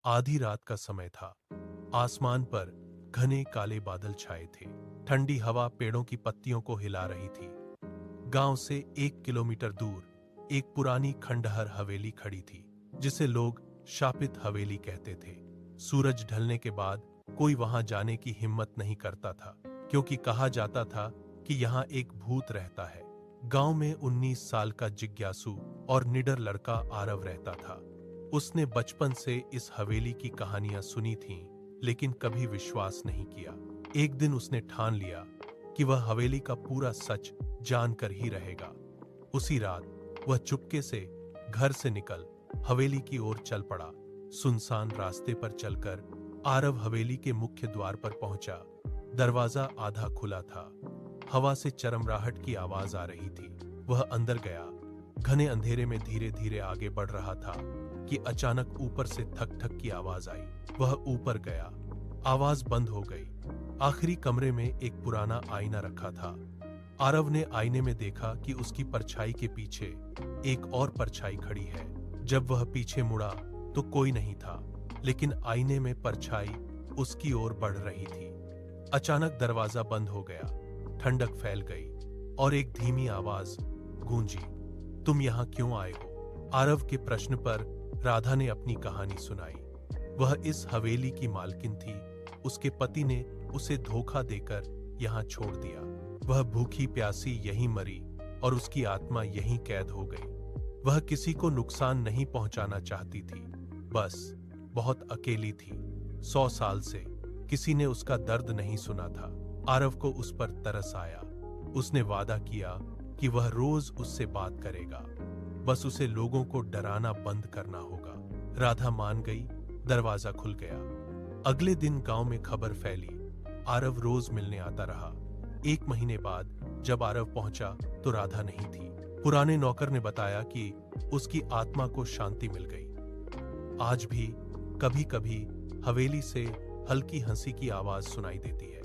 आधी रात का समय था। आसमान पर घने काले बादल छाए थे। ठंडी हवा पेड़ों की पत्तियों को हिला रही थी। गांव से 1 किलोमीटर दूर एक पुरानी खंडहर हवेली खड़ी थी, जिसे लोग शापित हवेली कहते थे। सूरज ढलने के बाद कोई वहां जाने की हिम्मत नहीं करता था, क्योंकि कहा जाता था कि यहाँ एक भूत रहता है। गांव में 19 साल का जिज्ञासु और निडर लड़का आरव रहता था। उसने बचपन से इस हवेली की कहानियां सुनी थीं, लेकिन कभी विश्वास नहीं किया। एक दिन उसने ठान लिया कि वह हवेली का पूरा सच जानकर ही रहेगा। उसी रात वह चुपके से घर से निकल हवेली की ओर चल पड़ा। सुनसान रास्ते पर चलकर आरव हवेली के मुख्य द्वार पर पहुंचा। दरवाजा आधा खुला था। हवा से चरमराहट की आवाज आ रही थी। वह अंदर गया। घने अंधेरे में धीरे धीरे आगे बढ़ रहा था कि अचानक ऊपर से थक थक की आवाज आई। वह ऊपर गया। आवाज बंद हो गई। आखिरी कमरे में एक पुराना आईना रखा था। आरव ने आईने में देखा कि उसकी परछाई के पीछे एक और परछाई खड़ी है। जब वह पीछे मुड़ा तो कोई नहीं था, लेकिन आईने में परछाई उसकी ओर बढ़ रही थी। अचानक दरवाजा बंद हो गया। ठंडक फैल गई और एक धीमी आवाज गूंजी, तुम यहाँ क्यों आए हो? आरव के प्रश्न पर राधा ने अपनी कहानी सुनाई। वह इस हवेली की मालकिन थी। उसके पति ने उसे धोखा देकर यहाँ छोड़ दिया। वह भूखी प्यासी यहीं मरी और उसकी आत्मा यहीं कैद हो गई। वह किसी को नुकसान नहीं पहुंचाना चाहती थी, बस बहुत अकेली थी। 100 साल से किसी ने उसका दर्द नहीं सुना था। आरव को उस पर तरस आया। उसने वादा किया कि वह रोज उससे बात करेगा। बस उसे लोगों को डराना बंद करना होगा। राधा मान गई। दरवाजा खुल गया। अगले दिन गांव में खबर फैली। आरव रोज मिलने आता रहा। 1 महीने बाद जब आरव पहुंचा तो राधा नहीं थी। पुराने नौकर ने बताया कि उसकी आत्मा को शांति मिल गई। आज भी कभी-कभी हवेली से हल्की हंसी की आवाज सुनाई देती है।